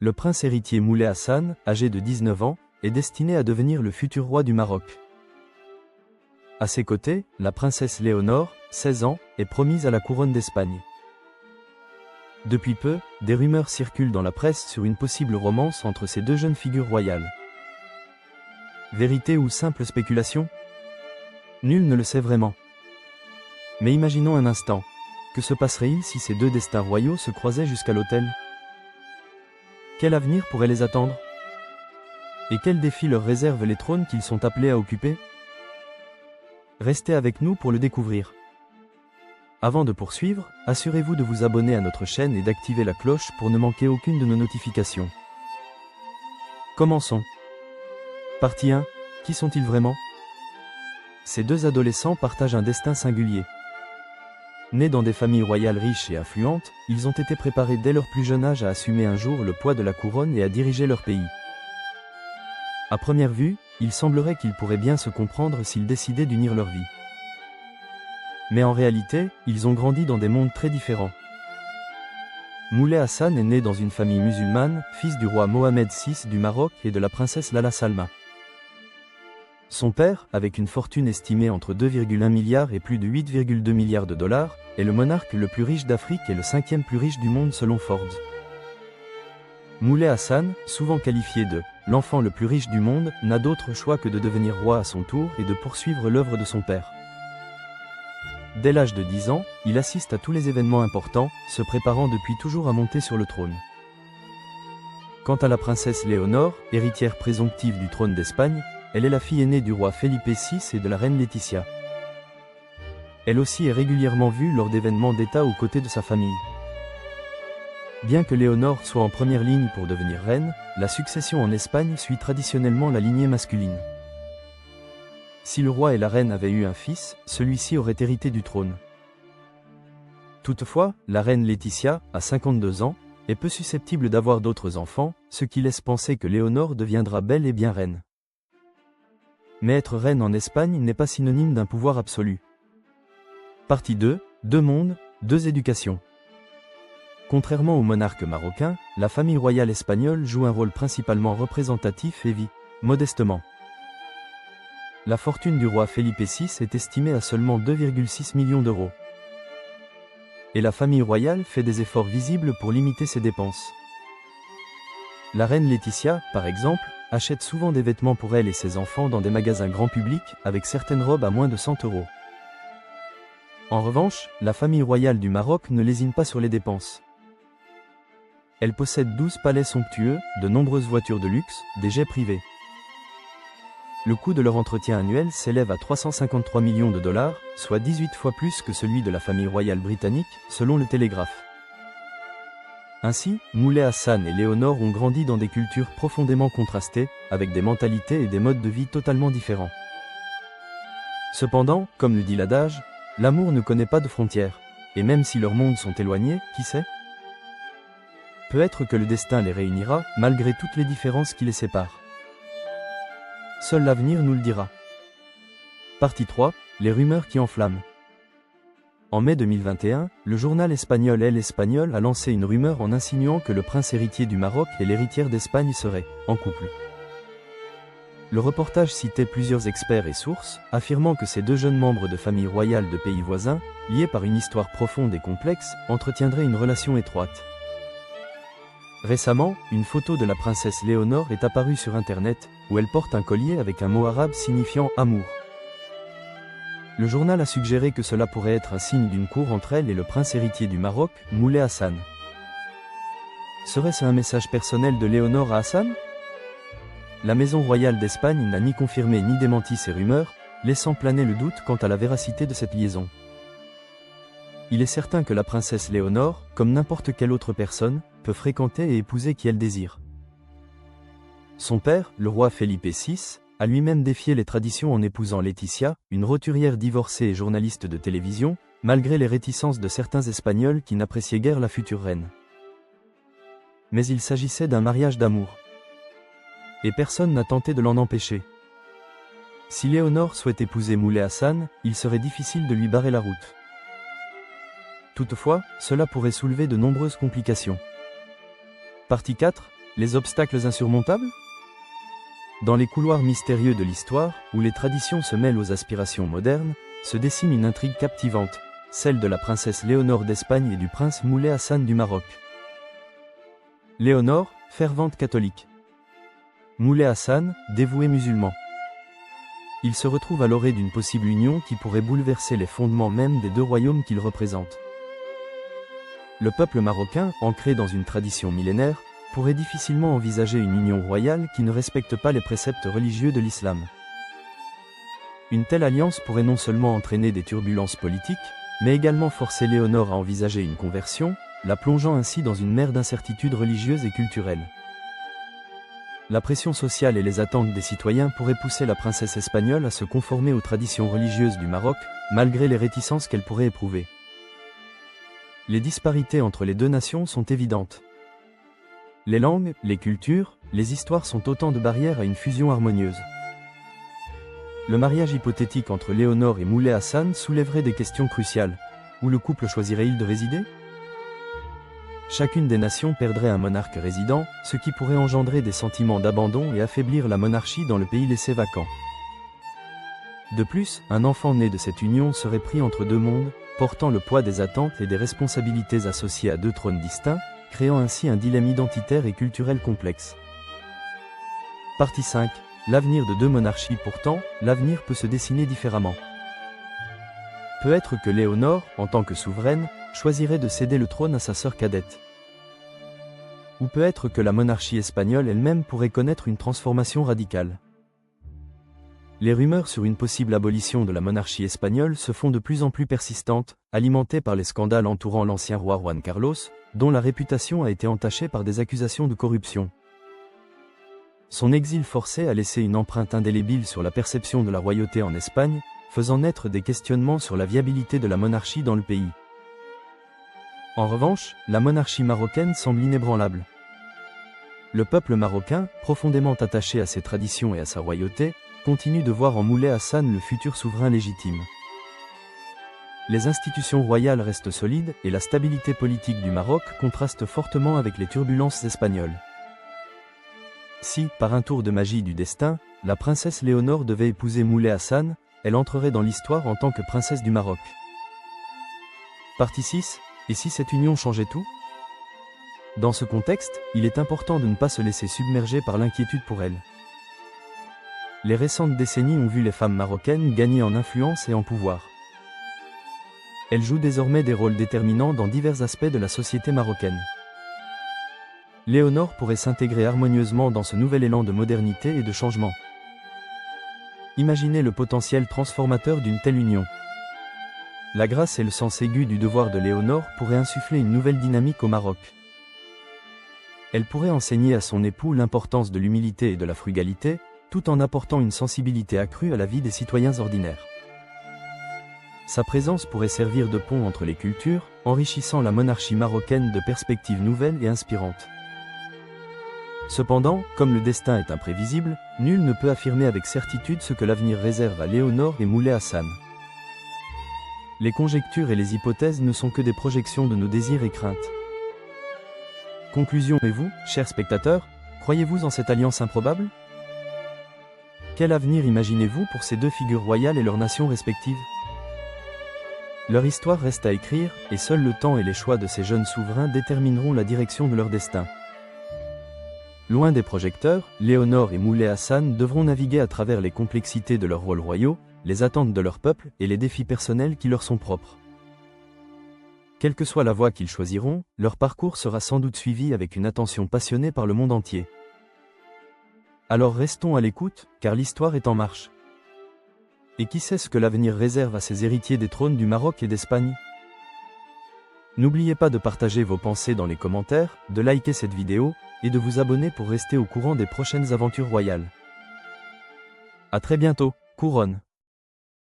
Le prince héritier Moulay Hassan, âgé de 19 ans, est destiné à devenir le futur roi du Maroc. À ses côtés, la princesse Léonore, 16 ans, est promise à la couronne d'Espagne. Depuis peu, des rumeurs circulent dans la presse sur une possible romance entre ces deux jeunes figures royales. Vérité ou simple spéculation? Nul ne le sait vraiment. Mais imaginons un instant. Que se passerait-il si ces deux destins royaux se croisaient jusqu'à l'autel? Quel avenir pourrait les attendre? Et quels défis leur réservent les trônes qu'ils sont appelés à occuper? Restez avec nous pour le découvrir. Avant de poursuivre, assurez-vous de vous abonner à notre chaîne et d'activer la cloche pour ne manquer aucune de nos notifications. Commençons. Partie 1. Qui sont-ils vraiment? Ces deux adolescents partagent un destin singulier. Nés dans des familles royales riches et influentes, ils ont été préparés dès leur plus jeune âge à assumer un jour le poids de la couronne et à diriger leur pays. À première vue, il semblerait qu'ils pourraient bien se comprendre s'ils décidaient d'unir leur vie. Mais en réalité, ils ont grandi dans des mondes très différents. Moulay Hassan est né dans une famille musulmane, fils du roi Mohamed VI du Maroc et de la princesse Lala Salma. Son père, avec une fortune estimée entre 2,1 milliards et plus de 8,2 milliards de dollars, est le monarque le plus riche d'Afrique et le 5e plus riche du monde selon Forbes. Moulay Hassan, souvent qualifié de « l'enfant le plus riche du monde », n'a d'autre choix que de devenir roi à son tour et de poursuivre l'œuvre de son père. Dès l'âge de 10 ans, il assiste à tous les événements importants, se préparant depuis toujours à monter sur le trône. Quant à la princesse Léonore, héritière présomptive du trône d'Espagne, elle est la fille aînée du roi Felipe VI et de la reine Laetitia. Elle aussi est régulièrement vue lors d'événements d'État aux côtés de sa famille. Bien que Léonore soit en première ligne pour devenir reine, la succession en Espagne suit traditionnellement la lignée masculine. Si le roi et la reine avaient eu un fils, celui-ci aurait hérité du trône. Toutefois, la reine Laetitia, à 52 ans, est peu susceptible d'avoir d'autres enfants, ce qui laisse penser que Léonore deviendra bel et bien reine. Mais être reine en Espagne n'est pas synonyme d'un pouvoir absolu. Partie 2. Deux mondes, deux éducations. Contrairement aux monarques marocains, la famille royale espagnole joue un rôle principalement représentatif et vit modestement. La fortune du roi Felipe VI est estimée à seulement 2,6 millions d'euros. Et la famille royale fait des efforts visibles pour limiter ses dépenses. La reine Laetitia, par exemple, achète souvent des vêtements pour elle et ses enfants dans des magasins grand public, avec certaines robes à moins de 100 euros. En revanche, la famille royale du Maroc ne lésine pas sur les dépenses. Elle possède 12 palais somptueux, de nombreuses voitures de luxe, des jets privés. Le coût de leur entretien annuel s'élève à 353 millions de dollars, soit 18 fois plus que celui de la famille royale britannique, selon le Télégraphe. Ainsi, Moulay Hassan et Léonore ont grandi dans des cultures profondément contrastées, avec des mentalités et des modes de vie totalement différents. Cependant, comme le dit l'adage, l'amour ne connaît pas de frontières, et même si leurs mondes sont éloignés, qui sait? Peut-être que le destin les réunira, malgré toutes les différences qui les séparent. Seul l'avenir nous le dira. Partie 3. Les rumeurs qui enflamment. En mai 2021, le journal espagnol El Español a lancé une rumeur en insinuant que le prince héritier du Maroc et l'héritière d'Espagne seraient en couple. Le reportage citait plusieurs experts et sources, affirmant que ces deux jeunes membres de familles royales de pays voisins, liés par une histoire profonde et complexe, entretiendraient une relation étroite. Récemment, une photo de la princesse Léonore est apparue sur Internet, où elle porte un collier avec un mot arabe signifiant « amour ». Le journal a suggéré que cela pourrait être un signe d'une cour entre elle et le prince héritier du Maroc, Moulay Hassan. Serait-ce un message personnel de Léonore à Hassan? La maison royale d'Espagne n'a ni confirmé ni démenti ces rumeurs, laissant planer le doute quant à la véracité de cette liaison. Il est certain que la princesse Léonore, comme n'importe quelle autre personne, peut fréquenter et épouser qui elle désire. Son père, le roi Felipe VI, a lui-même défié les traditions en épousant Laetitia, une roturière divorcée et journaliste de télévision, malgré les réticences de certains Espagnols qui n'appréciaient guère la future reine. Mais il s'agissait d'un mariage d'amour. Et personne n'a tenté de l'en empêcher. Si Léonore souhaite épouser Moulay Hassan, il serait difficile de lui barrer la route. Toutefois, cela pourrait soulever de nombreuses complications. Partie 4. Les obstacles insurmontables? Dans les couloirs mystérieux de l'histoire, où les traditions se mêlent aux aspirations modernes, se dessine une intrigue captivante, celle de la princesse Léonore d'Espagne et du prince Moulay Hassan du Maroc. Léonore, fervente catholique. Moulay Hassan, dévoué musulman. Il se retrouve à l'orée d'une possible union qui pourrait bouleverser les fondements même des deux royaumes qu'il représente. Le peuple marocain, ancré dans une tradition millénaire, pourrait difficilement envisager une union royale qui ne respecte pas les préceptes religieux de l'islam. Une telle alliance pourrait non seulement entraîner des turbulences politiques, mais également forcer Léonore à envisager une conversion, la plongeant ainsi dans une mer d'incertitudes religieuses et culturelles. La pression sociale et les attentes des citoyens pourraient pousser la princesse espagnole à se conformer aux traditions religieuses du Maroc, malgré les réticences qu'elle pourrait éprouver. Les disparités entre les deux nations sont évidentes. Les langues, les cultures, les histoires sont autant de barrières à une fusion harmonieuse. Le mariage hypothétique entre Léonore et Moulay Hassan soulèverait des questions cruciales. Où le couple choisirait-il de résider? Chacune des nations perdrait un monarque résident, ce qui pourrait engendrer des sentiments d'abandon et affaiblir la monarchie dans le pays laissé vacant. De plus, un enfant né de cette union serait pris entre deux mondes, portant le poids des attentes et des responsabilités associées à deux trônes distincts, créant ainsi un dilemme identitaire et culturel complexe. Partie 5. L'avenir de deux monarchies. Pourtant, l'avenir peut se dessiner différemment. Peut-être que Léonore, en tant que souveraine, choisirait de céder le trône à sa sœur cadette. Ou peut-être que la monarchie espagnole elle-même pourrait connaître une transformation radicale. Les rumeurs sur une possible abolition de la monarchie espagnole se font de plus en plus persistantes, alimentées par les scandales entourant l'ancien roi Juan Carlos, dont la réputation a été entachée par des accusations de corruption. Son exil forcé a laissé une empreinte indélébile sur la perception de la royauté en Espagne, faisant naître des questionnements sur la viabilité de la monarchie dans le pays. En revanche, la monarchie marocaine semble inébranlable. Le peuple marocain, profondément attaché à ses traditions et à sa royauté, continue de voir en Moulay Hassan le futur souverain légitime. Les institutions royales restent solides et la stabilité politique du Maroc contraste fortement avec les turbulences espagnoles. Si, par un tour de magie du destin, la princesse Léonore devait épouser Moulay Hassan, elle entrerait dans l'histoire en tant que princesse du Maroc. Partie 6. Et si cette union changeait tout? Dans ce contexte, il est important de ne pas se laisser submerger par l'inquiétude pour elle. Les récentes décennies ont vu les femmes marocaines gagner en influence et en pouvoir. Elles jouent désormais des rôles déterminants dans divers aspects de la société marocaine. Léonore pourrait s'intégrer harmonieusement dans ce nouvel élan de modernité et de changement. Imaginez le potentiel transformateur d'une telle union. La grâce et le sens aigu du devoir de Léonore pourraient insuffler une nouvelle dynamique au Maroc. Elle pourrait enseigner à son époux l'importance de l'humilité et de la frugalité, tout en apportant une sensibilité accrue à la vie des citoyens ordinaires. Sa présence pourrait servir de pont entre les cultures, enrichissant la monarchie marocaine de perspectives nouvelles et inspirantes. Cependant, comme le destin est imprévisible, nul ne peut affirmer avec certitude ce que l'avenir réserve à Léonore et Moulay Hassan. Les conjectures et les hypothèses ne sont que des projections de nos désirs et craintes. Conclusion. Et vous, chers spectateurs, croyez-vous en cette alliance improbable? Quel avenir imaginez-vous pour ces deux figures royales et leurs nations respectives? Leur histoire reste à écrire, et seul le temps et les choix de ces jeunes souverains détermineront la direction de leur destin. Loin des projecteurs, Léonore et Moulay Hassan devront naviguer à travers les complexités de leurs rôles royaux, les attentes de leur peuple et les défis personnels qui leur sont propres. Quelle que soit la voie qu'ils choisiront, leur parcours sera sans doute suivi avec une attention passionnée par le monde entier. Alors restons à l'écoute, car l'histoire est en marche. Et qui sait ce que l'avenir réserve à ces héritiers des trônes du Maroc et d'Espagne? N'oubliez pas de partager vos pensées dans les commentaires, de liker cette vidéo, et de vous abonner pour rester au courant des prochaines aventures royales. À très bientôt, couronne!